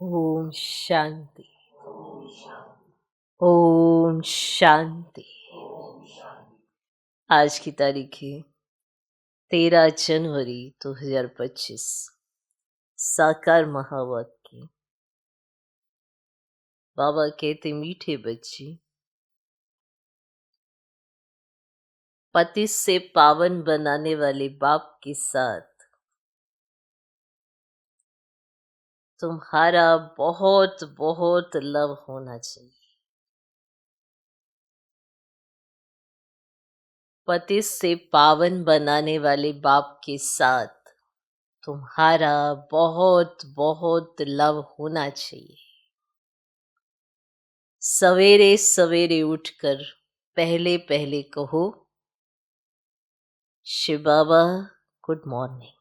ओम शांति। ओम शांति। आज की तारीख है 13 जनवरी 2025। साकार महावाक्य। बाबा कहते, मीठे बच्चे, पति से पावन बनाने वाले बाप के साथ तुम्हारा बहुत बहुत लव होना चाहिए। पति से पावन बनाने वाले बाप के साथ तुम्हारा बहुत बहुत लव होना चाहिए। सवेरे सवेरे उठकर पहले पहले कहो, शिव बाबा गुड मॉर्निंग।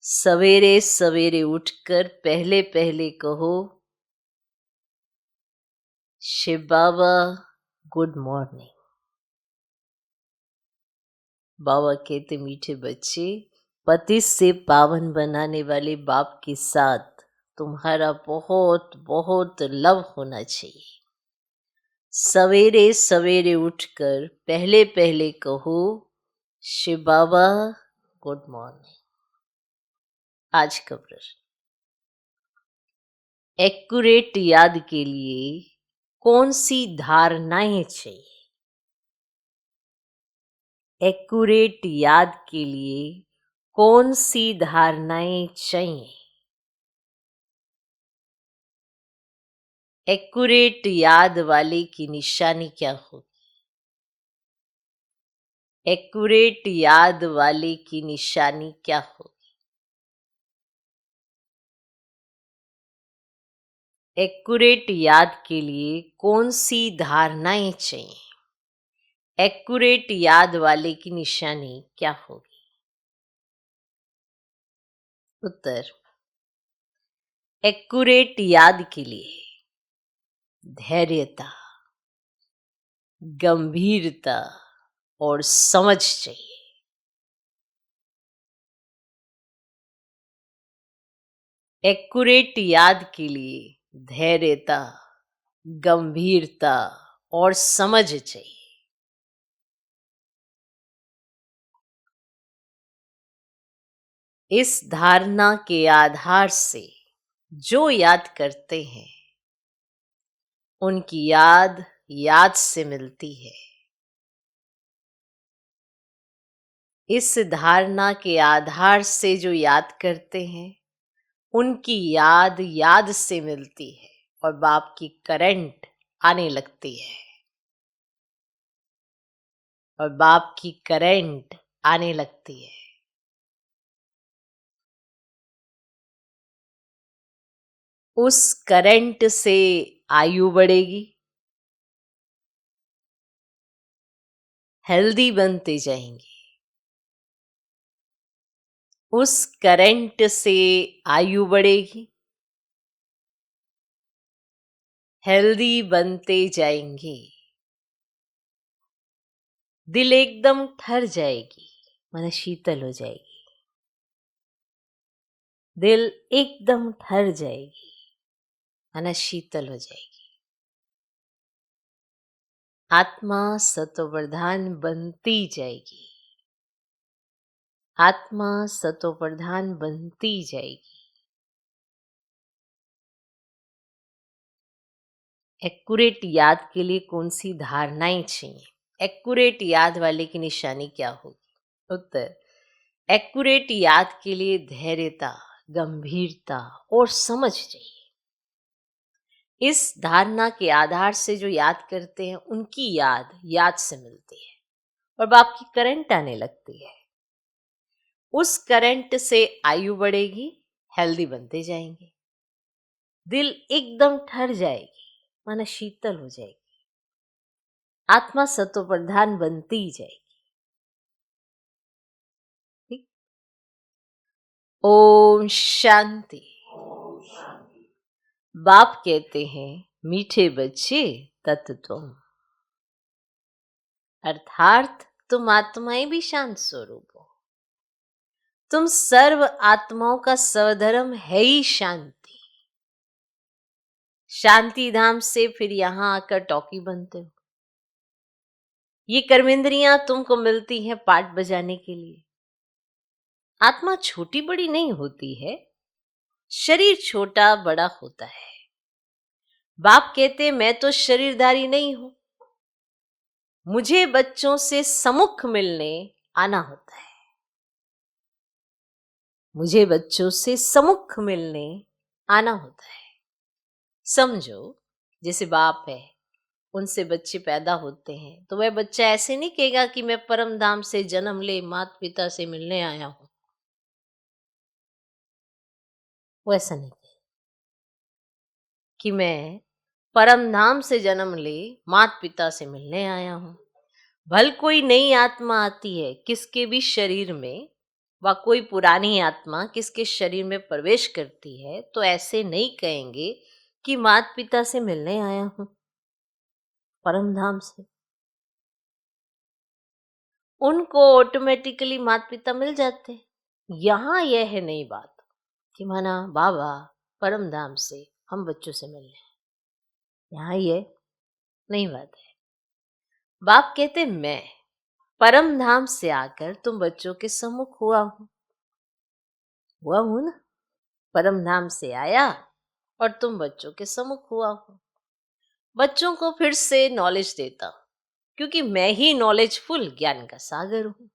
सवेरे सवेरे उठकर पहले पहले कहो, शिव बाबा गुड मॉर्निंग। बाबा कहते, मीठे बच्चे, पति से पावन बनाने वाले बाप के साथ तुम्हारा बहुत बहुत लव होना चाहिए। सवेरे सवेरे उठकर पहले पहले कहो, शिव बाबा गुड मॉर्निंग। आज का प्रश्न, एक्यूरेट याद के लिए कौन सी धारणाएं चाहिए? एक्यूरेट याद के लिए कौन सी धारणाएं चाहिए? एक्यूरेट याद वाले की निशानी क्या होगी? एक्यूरेट याद वाले की निशानी क्या होगी? एक्यूरेट याद के लिए कौन सी धारणाएं चाहिए? एक्यूरेट याद वाले की निशानी क्या होगी? उत्तर, एक्यूरेट याद के लिए धैर्यता, गंभीरता और समझ चाहिए। एक्यूरेट याद के लिए धैर्यता, गंभीरता और समझ चाहिए। इस धारणा के आधार से जो याद करते हैं उनकी याद याद से मिलती है। इस धारणा के आधार से जो याद करते हैं उनकी याद याद से मिलती है और बाप की करंट आने लगती है। और बाप की करंट आने लगती है। उस करंट से आयु बढ़ेगी, हेल्दी बनते जाएंगे। उस करंट से आयु बढ़ेगी, हेल्दी बनते जाएंगे। दिल एकदम ठर जाएगी, मन शीतल हो जाएगी। दिल एकदम ठर जाएगी, मन शीतल हो जाएगी। आत्मा सतोप्रधान बनती जाएगी। आत्मा सतोप्रधान बनती जाएगी। एक्यूरेट याद के लिए कौन सी धारणाएं चाहिए? एक्यूरेट याद वाले की निशानी क्या होगी? उत्तर, एक्यूरेट याद के लिए धैर्यता, गंभीरता और समझ चाहिए। इस धारणा के आधार से जो याद करते हैं उनकी याद याद से मिलती है और बाप की करंट आने लगती है। उस करंट से आयु बढ़ेगी, हेल्दी बनते जाएंगे। दिल एकदम ठर जाएगी, मन शीतल हो जाएगी। आत्मा सतोप्रधान बनती जाएगी। ठीक? ओम शांति। बाप कहते हैं, मीठे बच्चे तत्व, अर्थात तुम आत्माएं भी शांत स्वरूप हो। तुम सर्व आत्माओं का स्वधर्म है ही शांति। शांति धाम से फिर यहां आकर टॉकी बनते हो। ये कर्मेंद्रियां तुमको मिलती हैं पाठ बजाने के लिए। आत्मा छोटी बड़ी नहीं होती है, शरीर छोटा बड़ा होता है। बाप कहते मैं तो शरीरधारी नहीं हूं, मुझे बच्चों से सम्मुख मिलने आना होता है। मुझे बच्चों से सम्मुख मिलने आना होता है। समझो जैसे बाप है, उनसे बच्चे पैदा होते हैं तो वह बच्चा ऐसे नहीं कहेगा कि मैं परम धाम से जन्म ले माता पिता से मिलने आया हूं। वो ऐसा नहीं कहे कि मैं परम धाम से जन्म ले माता पिता से मिलने आया हूं। भल कोई नई आत्मा आती है किसके भी शरीर में, व कोई पुरानी आत्मा किसके शरीर में प्रवेश करती है, तो ऐसे नहीं कहेंगे कि माता पिता से मिलने आया हूं परम धाम से। उनको ऑटोमेटिकली माता पिता मिल जाते हैं। यहां यह है नई बात कि माना बाबा परम धाम से हम बच्चों से मिलने हैं। यहाँ ये नई बात है। बाप कहते मैं परम धाम से आकर तुम बच्चों के सम्मुख हुआ हूं ना। परम धाम से आया और तुम बच्चों के सम्मुख हुआ हूं। बच्चों को फिर से नॉलेज देता हूं, क्योंकि मैं ही नॉलेजफुल ज्ञान का सागर हूं।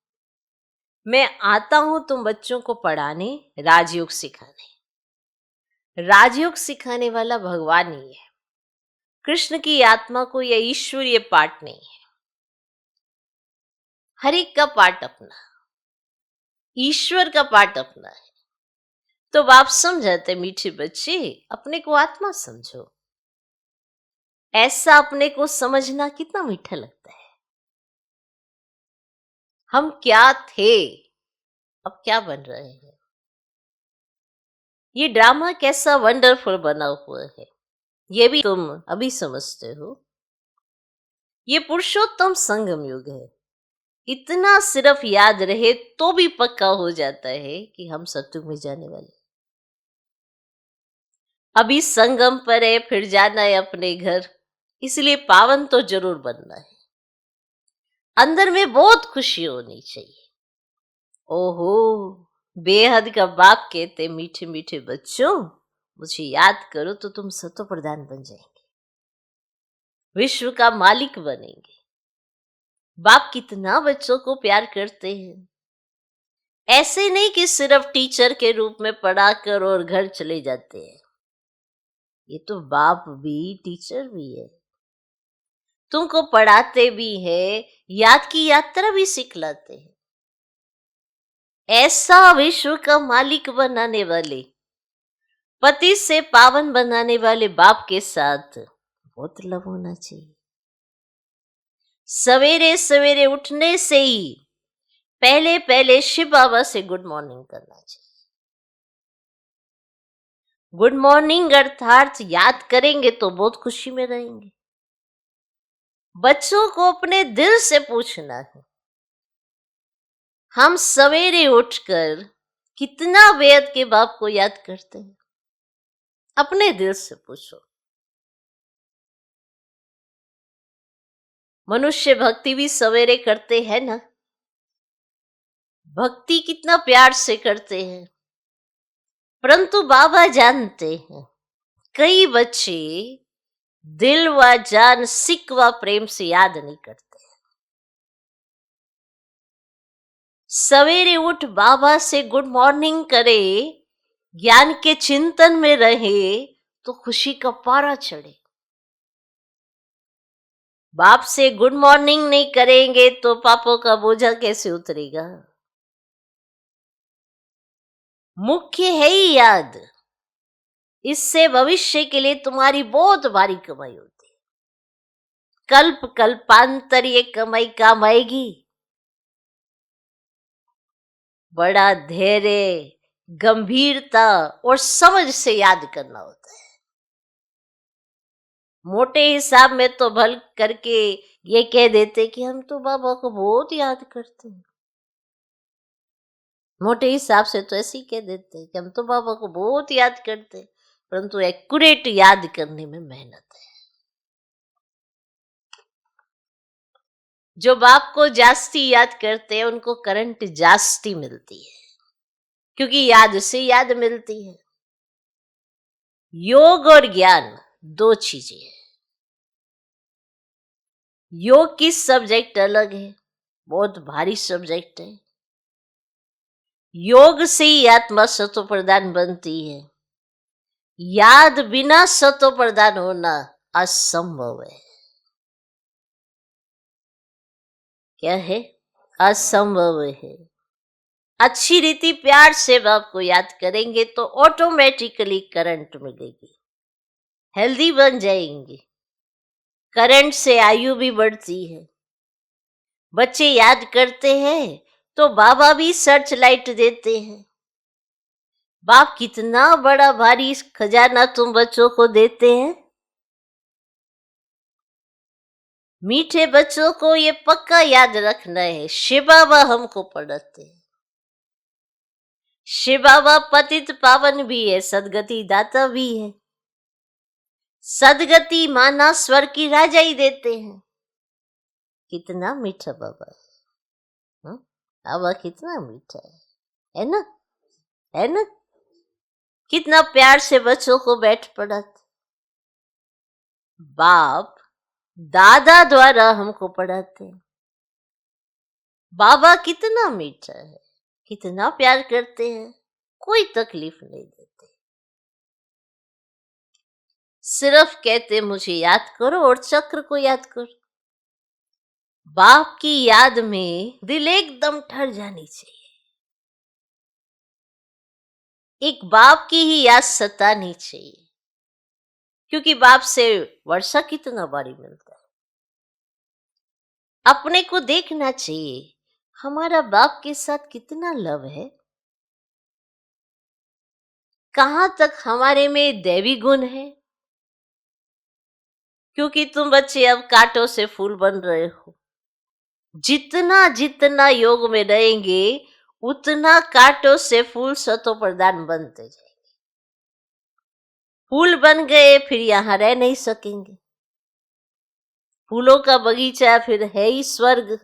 मैं आता हूं तुम बच्चों को पढ़ाने, राजयोग सिखाने। राजयोग सिखाने वाला भगवान ही है। कृष्ण की आत्मा को यह ईश्वरीय पाठ नहीं है। हर एक का पाठ अपना, ईश्वर का पाठ अपना है। तो बाप समझाते मीठे बच्चे अपने को आत्मा समझो। ऐसा अपने को समझना कितना मीठा लगता है। हम क्या थे, अब क्या बन रहे हैं। ये ड्रामा कैसा वंडरफुल बना हुआ है, ये भी तुम अभी समझते हो। ये पुरुषोत्तम संगम युग है। इतना सिर्फ याद रहे तो भी पक्का हो जाता है कि हम सत्युग में जाने वाले। अभी संगम पर है, फिर जाना है अपने घर, इसलिए पावन तो जरूर बनना है। अंदर में बहुत खुशी होनी चाहिए। ओहो, बेहद का बाप कहते मीठे मीठे बच्चों मुझे याद करो तो तुम सतो प्रधान बन जाएंगे, विश्व का मालिक बनेंगे। बाप कितना बच्चों को प्यार करते हैं। ऐसे नहीं कि सिर्फ टीचर के रूप में पढ़ाकर और घर चले जाते हैं। ये तो बाप भी टीचर भी है, तुमको पढ़ाते भी है, याद की यात्रा भी सिखलाते हैं। ऐसा विश्व का मालिक बनाने वाले, पति से पावन बनाने वाले बाप के साथ बहुत लव होना चाहिए। सवेरे सवेरे उठने से ही पहले पहले शिव बाबा से गुड मॉर्निंग करना चाहिए। गुड मॉर्निंग अर्थात याद करेंगे तो बहुत खुशी में रहेंगे। बच्चों को अपने दिल से पूछना है, हम सवेरे उठकर कितना वेद के बाप को याद करते हैं। अपने दिल से पूछो। मनुष्य भक्ति भी सवेरे करते हैं ना, भक्ति कितना प्यार से करते हैं, परंतु बाबा जानते हैं कई बच्चे दिल व जान सिक व प्रेम से याद नहीं करते। सवेरे उठ बाबा से गुड मॉर्निंग करे, ज्ञान के चिंतन में रहे तो खुशी का पारा चढ़े। बाप से गुड मॉर्निंग नहीं करेंगे तो पापों का बोझा कैसे उतरेगा। मुख्य है ही याद, इससे भविष्य के लिए तुम्हारी बहुत भारी कमाई होती है। कल्प कल्पांतर ये कमाई काम आएगी। बड़ा धैर्य, गंभीरता और समझ से याद करना होता है। मोटे हिसाब में तो भल करके ये कह देते कि हम तो बाबा को बहुत याद करते हैं। मोटे हिसाब से तो ऐसे ही कह देते हैं कि हम तो बाबा को बहुत याद करते हैं, परंतु एक्यूरेट याद करने में मेहनत है। जो बाप को जास्ती याद करते हैं उनको करंट जास्ती मिलती है, क्योंकि याद से याद मिलती है। योग और ज्ञान दो चीजें हैं। योग की सब्जेक्ट अलग है, बहुत भारी सब्जेक्ट है। योग से ही आत्मा सतो प्रधान बनती है। याद बिना सतो प्रधान होना असंभव है। क्या है? असंभव है। अच्छी रीति प्यार से बाप को याद करेंगे तो ऑटोमेटिकली करंट मिलेगी, हेल्दी बन जाएंगे। करंट से आयु भी बढ़ती है। बच्चे याद करते हैं तो बाबा भी सर्च लाइट देते हैं। बाप कितना बड़ा भारी खजाना तुम बच्चों को देते हैं। मीठे बच्चों को ये पक्का याद रखना है, शिव बाबा हमको पढ़ाते हैं। शिव बाबा पतित पावन भी है, सदगति दाता भी है। सदगति माना स्वर की राजा ही देते हैं। कितना मीठा बाबा है। बाबा कितना मीठा है ना? है ना? कितना प्यार से बच्चों को बैठ पढ़ाते। बाप दादा द्वारा हमको पढ़ाते हैं। बाबा कितना मीठा है, कितना प्यार करते हैं, कोई तकलीफ नहीं देते। सिर्फ कहते मुझे याद करो और चक्र को याद करो। बाप की याद में दिल एकदम ठहर जानी चाहिए। एक बाप की ही याद सतानी चाहिए, क्योंकि बाप से वर्षा कितना बारी मिलता है। अपने को देखना चाहिए हमारा बाप के साथ कितना लव है, कहां तक हमारे में दैवी गुण है। क्योंकि तुम बच्चे अब कांटों से फूल बन रहे हो। जितना जितना योग में रहेंगे उतना कांटों से फूल सतो प्रधान बनते जाएंगे। फूल बन गए फिर यहां रह नहीं सकेंगे। फूलों का बगीचा फिर है ही स्वर्ग।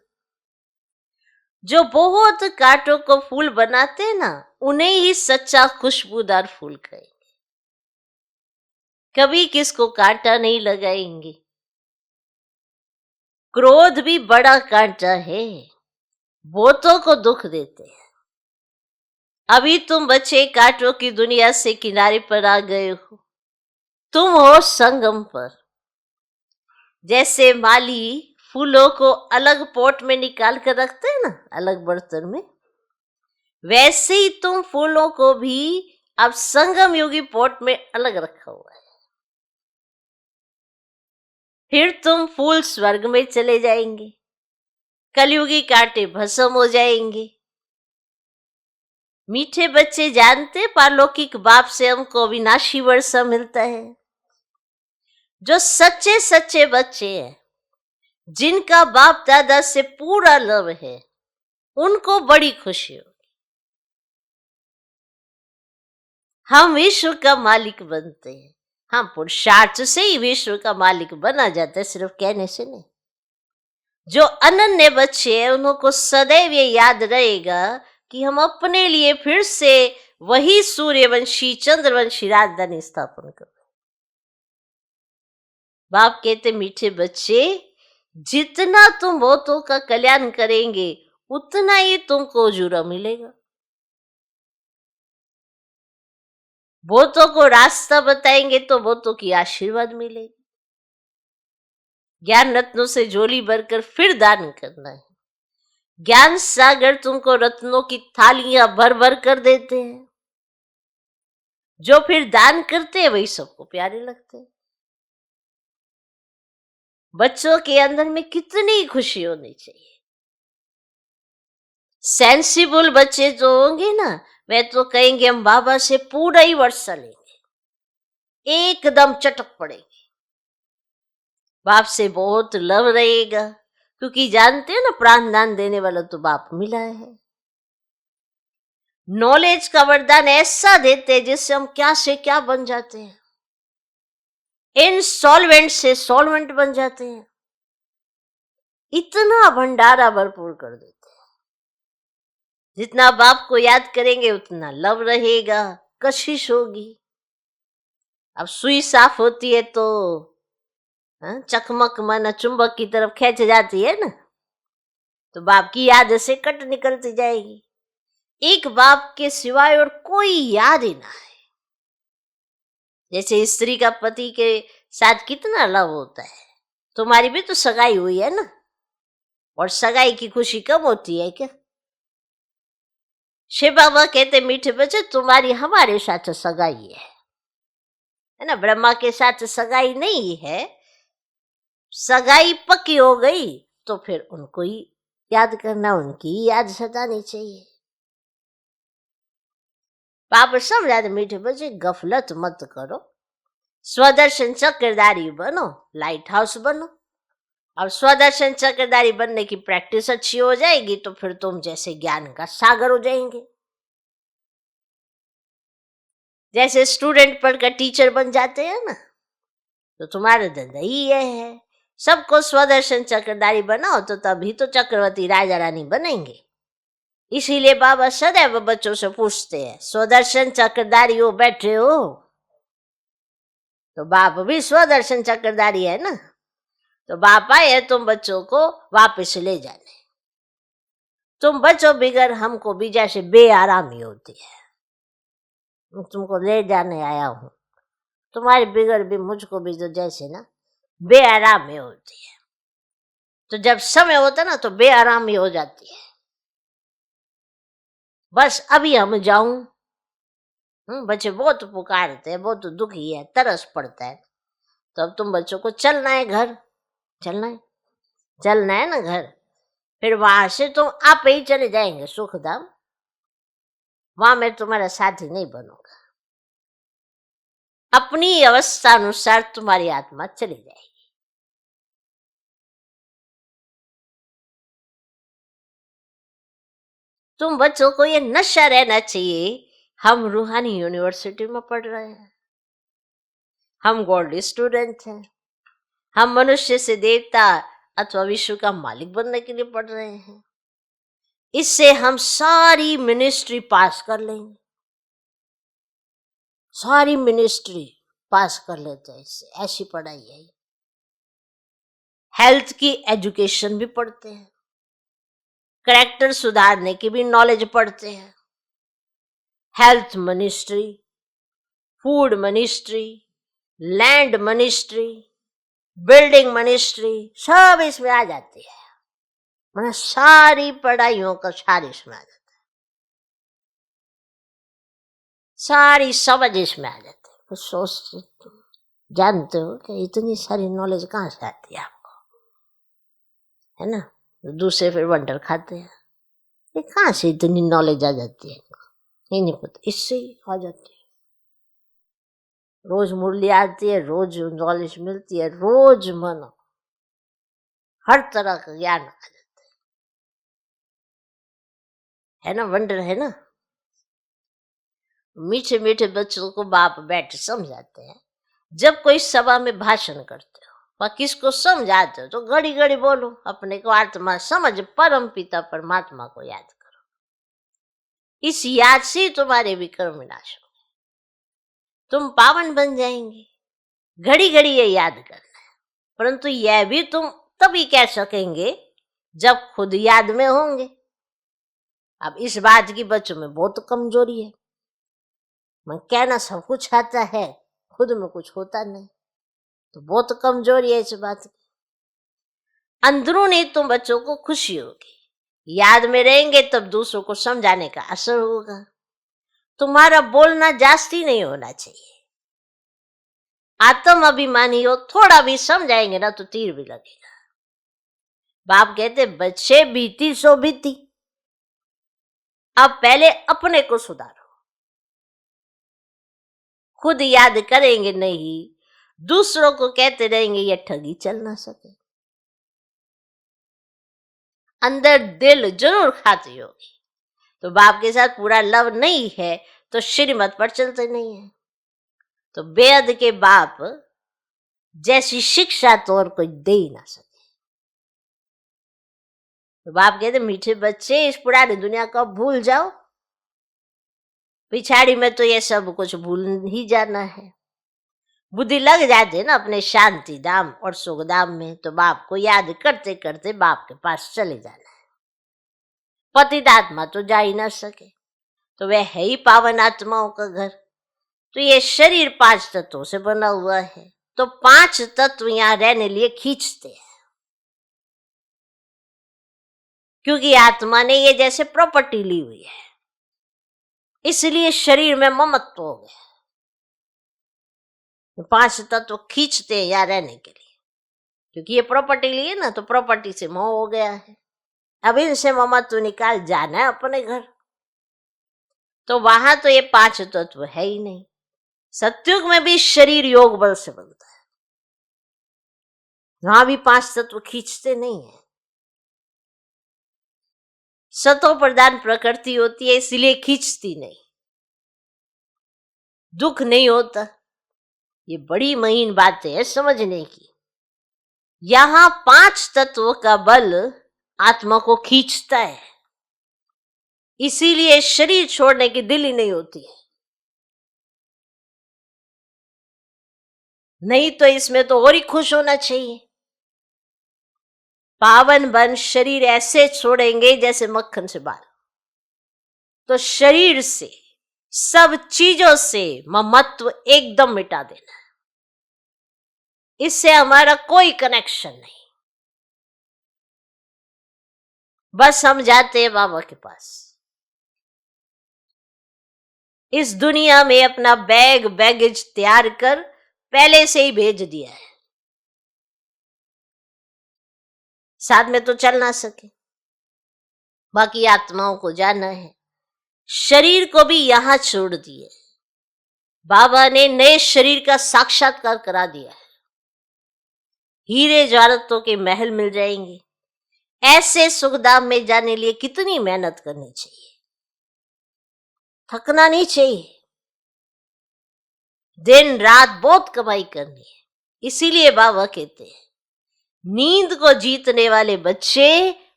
जो बहुत कांटों को फूल बनाते हैं ना, उन्हें ही सच्चा खुशबूदार फूल कहेंगे। कभी किसको कांटा नहीं लगाएंगे। क्रोध भी बड़ा कांटा है, बहुतों को दुख देते हैं। अभी तुम बच्चे कांटों की दुनिया से किनारे पर आ गए हो। तुम हो संगम पर। जैसे माली फूलों को अलग पॉट में निकाल कर रखते हैं ना, अलग बर्तन में, वैसे ही तुम फूलों को भी अब संगम योगी पॉट में अलग रखा हुआ है। फिर तुम फूल स्वर्ग में चले जाएंगे, कलयुगी कांटे भस्म हो जाएंगे। मीठे बच्चे जानते पारलौकिक बाप से हमको अविनाशी वर्षा मिलता है। जो सच्चे सच्चे बच्चे हैं, जिनका बाप दादा से पूरा लव है, उनको बड़ी खुशी होगी। हम विश्व का मालिक बनते हैं। हम पुरुषार्थ से ही विश्व का मालिक बना जाता है, सिर्फ कहने से नहीं। जो अनन्य बच्चे हैं उनको सदैव ये याद रहेगा कि हम अपने लिए फिर से वही सूर्यवंशी चंद्रवंशी राजधानी स्थापन करें। बाप कहते मीठे बच्चे, जितना तुम बहुतों का कल्याण करेंगे उतना ही तुमको उजूरा मिलेगा। बहुतों को रास्ता बताएंगे तो बहुतों की आशीर्वाद मिलेगी। ज्ञान रत्नों से झोली भरकर फिर दान करना है। ज्ञान सागर तुमको रत्नों की थालियां भर भर कर देते हैं। जो फिर दान करते हैं वही सबको प्यारे लगते हैं। बच्चों के अंदर में कितनी खुशी होनी चाहिए। सेंसिबल बच्चे जो होंगे ना, वे तो कहेंगे हम बाबा से पूरा ही वर्षा लेंगे, एकदम चटक पड़ेंगे। बाप से बहुत लव रहेगा, क्योंकि जानते हैं ना प्राण दान देने वाला तो बाप मिला है। नॉलेज का वरदान ऐसा देते हैं जिससे हम क्या से क्या बन जाते हैं, इनसॉल्वेंट से सॉल्वेंट बन जाते हैं, इतना भंडारा भरपूर कर देते हैं। जितना बाप को याद करेंगे उतना लव रहेगा, कशिश होगी। अब सुई साफ होती है तो चकमक माना चुंबक की तरफ खींच जाती है ना, तो बाप की याद से कट निकलती जाएगी। एक बाप के सिवाय और कोई याद ही ना है। जैसे स्त्री का पति के साथ कितना लव होता है, तुम्हारी भी तो सगाई हुई है ना, और सगाई की खुशी कब होती है क्या? शिव बाबा कहते मीठे बच्चे तुम्हारी हमारे साथ सगाई है ना, ब्रह्मा के साथ सगाई नहीं है। सगाई पक्की हो गई तो फिर उनको ही याद करना, उनकी याद सतानी चाहिए। पाप समझाते मीठे बच्चे गफलत मत करो, स्वदर्शन चक्रधारी बनो, लाइट हाउस बनो। अब स्वदर्शन चक्रधारी बनने की प्रैक्टिस अच्छी हो जाएगी तो फिर तुम जैसे ज्ञान का सागर हो जाएंगे। जैसे स्टूडेंट पढ़कर टीचर बन जाते हैं ना, तो तुम्हारा धंधा ही यह है, सबको स्वदर्शन चक्रधारी बनाओ तो तभी तो चक्रवर्ती राजा रानी बनेंगे। इसीलिए बाबा सदैव बच्चों से पूछते हैं स्वदर्शन चक्रधारी हो बैठे हो, तो बाप भी स्वदर्शन चक्रधारी है ना, तो बाप आए तुम बच्चों को वापस ले जाने। तुम बच्चों बिगर हमको भी जैसे बेआरामी होती है, तुमको ले जाने आया हूं, तुम्हारी बिगड़ भी मुझको भी तो जैसे ना बेआरामी होती है। तो जब समय होता ना तो बेआरामी हो जाती है, बस अभी हम जाऊं। बच्चे बहुत पुकारते हैं, बहुत दुखी है, तरस पड़ता है। तो अब तुम बच्चों को चलना है घर, चलना है ना घर, फिर वहां से तुम आप ही चले जाएंगे सुखधाम, वहां मैं तुम्हारा साथी नहीं बनूंगा। अपनी अवस्था अनुसार तुम्हारी आत्मा चली जाएगी। तुम बच्चों को ये नशा रहना चाहिए, हम रूहानी यूनिवर्सिटी में पढ़ रहे हैं, हम गॉड स्टूडेंट हैं, हम मनुष्य से देवता अथवा विश्व का मालिक बनने के लिए पढ़ रहे हैं। इससे हम सारी मिनिस्ट्री पास कर लेंगे, सारी मिनिस्ट्री पास कर लेते हैं इससे, ऐसी पढ़ाई है। हेल्थ की एजुकेशन भी पढ़ते हैं, करेक्टर सुधारने की भी नॉलेज पढ़ते हैं, health ministry, food ministry, land ministry, building ministry, सब इसमें आ जाती है। मतलब सारी पढ़ाइयों का सार इसमें आ जाता है, सारी समझ इसमें आ जाती है। तो सोचते तुम जानते हो कि इतनी सारी नॉलेज कहाँ से आती है आपको, है ना? दूसरे फिर वंडर खाते हैं, ये कहाँ से इतनी नॉलेज आ जाती है, नहीं पता, इससे ही आ जाती है। रोज मुरली आती है, रोज नॉलेज मिलती है, रोज मनो हर तरह का ज्ञान आ जाता है ना? वंडर है ना? मीठे मीठे बच्चों को बाप बैठ समझाते हैं। जब कोई सभा में भाषण करते हो व किसको समझाते हो तो घड़ी घड़ी बोलो अपने को आत्मा समझ परम पिता परमात्मा को याद करो। इस याद से तुम्हारे विक्रम विनाश हो, तुम पावन बन जाएंगे। घड़ी घड़ी ये याद करना है, परंतु यह भी तुम तभी कह सकेंगे जब खुद याद में होंगे। अब इस बात की बच्चों में बहुत कमजोरी है, मैं कहना सब कुछ आता है, खुद में कुछ होता नहीं, तो बहुत कमजोरी है इस बात की। अंदरूनी तुम बच्चों को खुशी होगी, याद में रहेंगे तब दूसरों को समझाने का असर होगा। तुम्हारा बोलना जास्ती नहीं होना चाहिए, आत्म अभिमानी हो, थोड़ा भी समझाएंगे ना तो तीर भी लगेगा। बाप कहते बच्चे बीती सो बीती, अब पहले अपने को सुधारो। खुद याद करेंगे नहीं, दूसरों को कहते रहेंगे ये ठगी चल ना सके। अंदर दिल जरूर खाती होगी तो बाप के साथ पूरा लव नहीं है तो श्रीमत पर चलते नहीं है। तो बेअद के बाप जैसी शिक्षा तो और कोई दे ही ना सके। तो बाप कहते मीठे बच्चे इस पुरानी दुनिया को भूल जाओ, पिछाड़ी में तो ये सब कुछ भूल ही जाना है। बुद्धि लग जाती है ना अपने शांति धाम और सुख धाम में, तो बाप को याद करते करते बाप के पास चले जाना है। पतित आत्मा तो जा ही ना सके, तो वह है ही पावन आत्माओं का घर। तो ये शरीर 5 तत्वों से बना हुआ है, तो 5 तत्व यहाँ रहने लिए खींचते हैं, क्योंकि आत्मा ने ये जैसे प्रॉपर्टी ली हुई है, इसलिए शरीर में ममत्व हो गया। 5 तत्व खींचते हैं यहाँ रहने के लिए, क्योंकि ये प्रॉपर्टी ली है ना, तो प्रॉपर्टी से मोह हो गया है। अब इनसे ममत्व निकाल जाना है अपने घर, तो वहां तो ये 5 तत्व है ही नहीं। सत्युग में भी शरीर योग बल से बनता है, वहां भी 5 तत्व खींचते नहीं है। सतो प्रधान प्रकृति होती है, इसलिए खींचती नहीं, दुख नहीं होता। ये बड़ी महीन बातें है समझने की। यहां 5 तत्वों का बल आत्मा को खींचता है, इसीलिए शरीर छोड़ने की दिल ही नहीं होती है। नहीं तो इसमें तो और ही खुश होना चाहिए। पावन बन शरीर ऐसे छोड़ेंगे जैसे मक्खन से बाल। तो शरीर से, सब चीजों से ममत्व एकदम मिटा देना, इससे हमारा कोई कनेक्शन नहीं। बस हम जाते हैं बाबा के पास। इस दुनिया में अपना बैगेज तैयार कर पहले से ही भेज दिया है, साथ में तो चल ना सके, बाकी आत्माओं को जाना है। शरीर को भी यहां छोड़ दिए, बाबा ने नए शरीर का साक्षात्कार करा दिया है। हीरे जवाहरातों के महल मिल जाएंगे। ऐसे सुखधाम में जाने लिए कितनी मेहनत करनी चाहिए, थकना नहीं चाहिए, दिन रात बहुत कमाई करनी है। इसीलिए बाबा कहते हैं, नींद को जीतने वाले बच्चे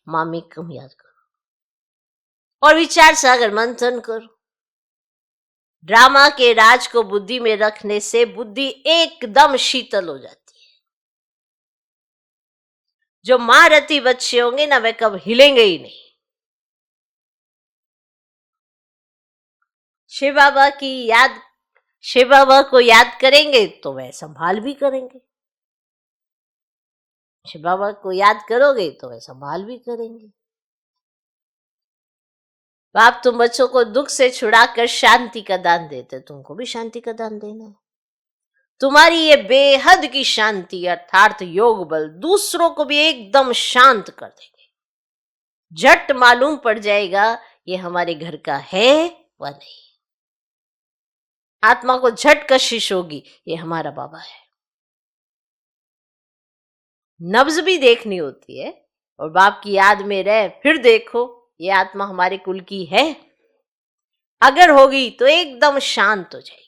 मामी कम याद करो और विचार सागर मंथन करो। ड्रामा के राज को बुद्धि में रखने से बुद्धि एकदम शीतल हो जाती है। जो मां रती बच्चे होंगे ना, वे कब हिलेंगे ही नहीं। शिव बाबा की याद, शिव बाबा को याद करेंगे तो वह संभाल भी करेंगे। शिव बाबा को याद करोगे तो वह संभाल भी करेंगे। बाप तुम बच्चों को दुख से छुड़ाकर शांति का दान देते, तुमको भी शांति का दान देना है। तुम्हारी ये बेहद की शांति अर्थात योग बल दूसरों को भी एकदम शांत कर देंगे। झट मालूम पड़ जाएगा ये हमारे घर का है व नहीं। आत्मा को झट कशिश होगी, ये हमारा बाबा है। नब्ज भी देखनी होती है और बाप की याद में रहे, फिर देखो ये आत्मा हमारे कुल की है। अगर होगी तो एकदम शांत हो जाएगी।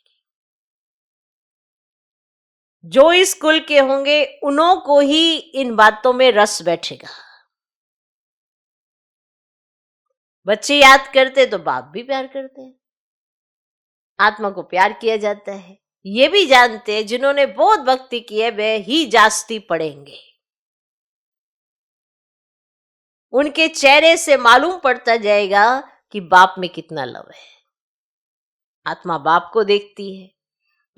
जो इस कुल के होंगे उन्हों को ही इन बातों में रस बैठेगा। बच्चे याद करते तो बाप भी प्यार करते हैं, आत्मा को प्यार किया जाता है। ये भी जानते हैं जिन्होंने बहुत भक्ति की है वे ही जास्ती पढ़ेंगे। उनके चेहरे से मालूम पड़ता जाएगा कि बाप में कितना लव है। आत्मा बाप को देखती है,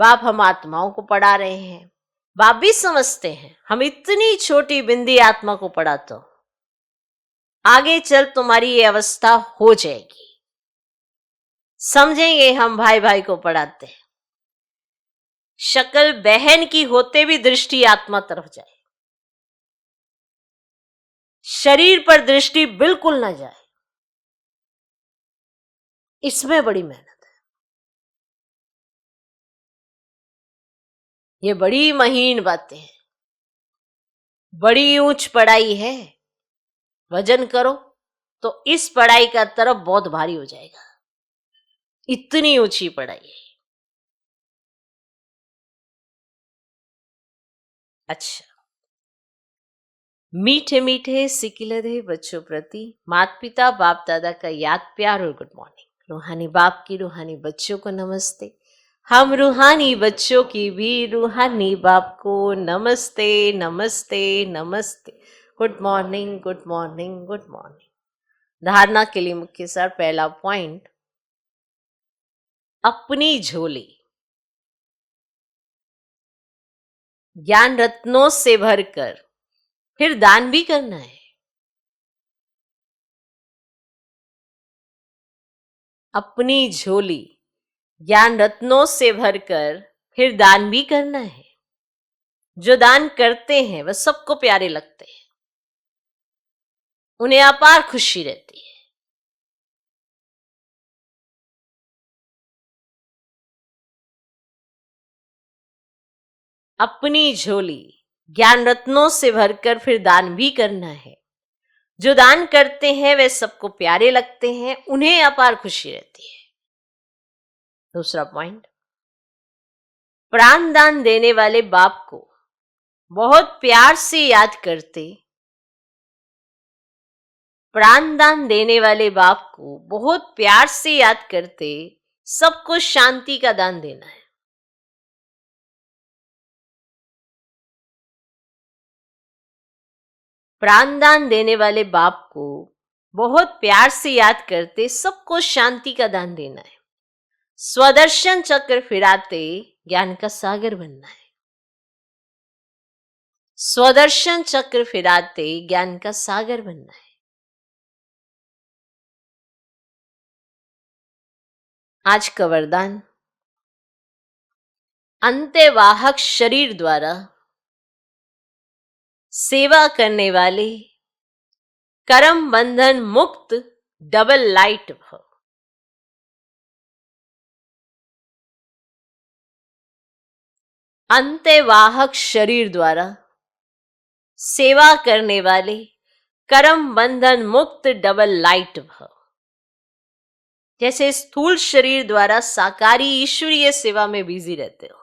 बाप हम आत्माओं को पढ़ा रहे हैं। बाप भी समझते हैं हम इतनी छोटी बिंदी आत्मा को पढ़ा तो आगे चल तुम्हारी ये अवस्था हो जाएगी। समझेंगे हम भाई भाई को पढ़ाते हैं। शक्ल बहन की होते भी दृष्टि आत्मा तरफ जाए, शरीर पर दृष्टि बिल्कुल ना जाए, इसमें बड़ी मेहनत है। ये बड़ी महीन बातें हैं, बड़ी ऊंच पढ़ाई है। वजन करो, तो इस पढ़ाई का तरफ बहुत भारी हो जाएगा, इतनी ऊंची पढ़ाई है। अच्छा, मीठे मीठे सिकिलधे बच्चों प्रति माता पिता बाप दादा का याद प्यार और गुड मॉर्निंग। रूहानी बाप की रूहानी बच्चों को नमस्ते। हम रूहानी बच्चों की भी रूहानी बाप को नमस्ते नमस्ते नमस्ते। Good morning good morning good morning. धारणा के लिए मुख्य सार, पहला पॉइंट, अपनी झोली ज्ञान रत्नों से भरकर फिर दान भी करना है। अपनी झोली ज्ञान रत्नों से भरकर फिर दान भी करना है। जो दान करते हैं वह सबको प्यारे लगते हैं, उन्हें अपार खुशी रहती है। अपनी झोली ज्ञान रत्नों से भरकर फिर दान भी करना है। जो दान करते हैं वे सबको प्यारे लगते हैं, उन्हें अपार खुशी रहती है। दूसरा पॉइंट, प्राण दान देने वाले बाप को बहुत प्यार से याद करते, प्राण दान देने वाले बाप को बहुत प्यार से याद करते सबको शांति का दान देना है। प्राण दान देने वाले बाप को बहुत प्यार से याद करते सबको शांति का दान देना है। स्वदर्शन चक्र फिराते ज्ञान का सागर बनना है। स्वदर्शन चक्र फिराते ज्ञान का सागर बनना है। आज का वरदान, अंत्यवाहक शरीर द्वारा सेवा करने वाले कर्म बंधन मुक्त डबल लाइट भव। अंत्यवाहक शरीर द्वारा सेवा करने वाले कर्म बंधन मुक्त डबल लाइट भव। जैसे स्थूल शरीर द्वारा साकारी ईश्वरीय सेवा में बिजी रहते हो,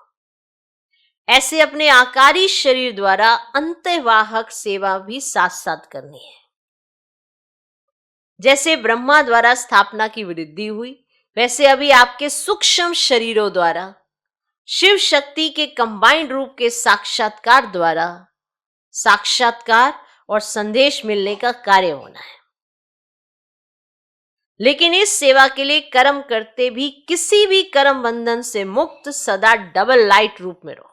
ऐसे अपने आकारी शरीर द्वारा अंत्यवाहक सेवा भी साथ साथ करनी है। जैसे ब्रह्मा द्वारा स्थापना की वृद्धि हुई, वैसे अभी आपके सूक्ष्म शरीरों द्वारा शिव शक्ति के कंबाइंड रूप के साक्षात्कार द्वारा साक्षात्कार और संदेश मिलने का कार्य होना है। लेकिन इस सेवा के लिए कर्म करते भी किसी भी कर्म बंधन से मुक्त सदा डबल लाइट रूप में रहो,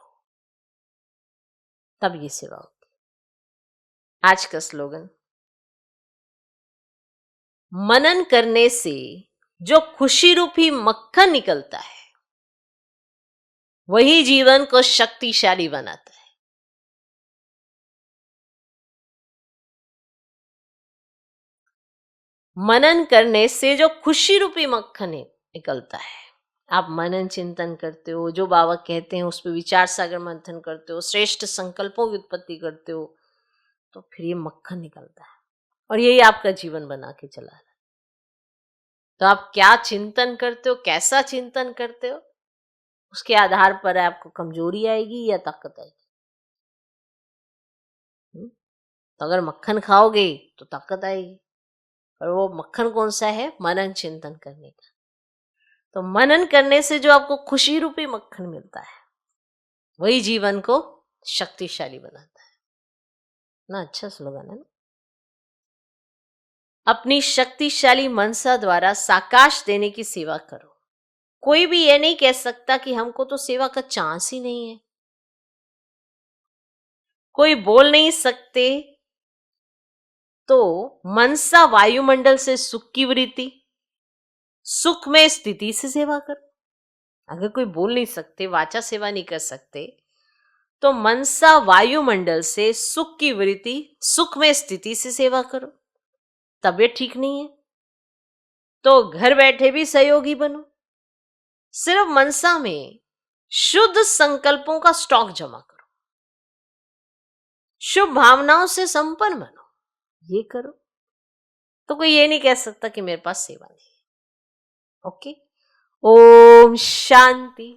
तब ये सेवा होती है। आज का स्लोगन, मनन करने से जो खुशी रूपी मक्खन निकलता है वही जीवन को शक्तिशाली बनाता है। मनन करने से जो खुशी रूपी मक्खन निकलता है, आप मनन चिंतन करते हो, जो बाबा कहते हैं उस पर विचार सागर मंथन करते हो, श्रेष्ठ संकल्पों की उत्पत्ति करते हो, तो फिर ये मक्खन निकलता है और यही आपका जीवन बना के चला रहा है। तो आप क्या चिंतन करते हो, कैसा चिंतन करते हो, उसके आधार पर आपको कमजोरी आएगी या ताकत आएगी। तो अगर मक्खन खाओगे तो ताकत आएगी, और वो मक्खन कौन सा है? मनन चिंतन करने का। तो मनन करने से जो आपको खुशी रूपी मक्खन मिलता है वही जीवन को शक्तिशाली बनाता है ना। अच्छा स्लोगन है ना। अपनी शक्तिशाली मनसा द्वारा साकाश देने की सेवा करो। कोई भी ये नहीं कह सकता कि हमको तो सेवा का चांस ही नहीं है। कोई बोल नहीं सकते तो मनसा वायुमंडल से सुख की वृत्ति, सुख में स्थिति से सेवा करो। अगर कोई बोल नहीं सकते, वाचा सेवा नहीं कर सकते, तो मनसा वायुमंडल से सुख की वृत्ति, सुख में स्थिति से सेवा करो। तबीयत ठीक नहीं है तो घर बैठे भी सहयोगी बनो। सिर्फ मनसा में शुद्ध संकल्पों का स्टॉक जमा करो, शुभ भावनाओं से संपन्न बनो, ये करो। तो कोई ये नहीं कह सकता कि मेरे पास सेवा नहीं है। ओके, ओम शांति।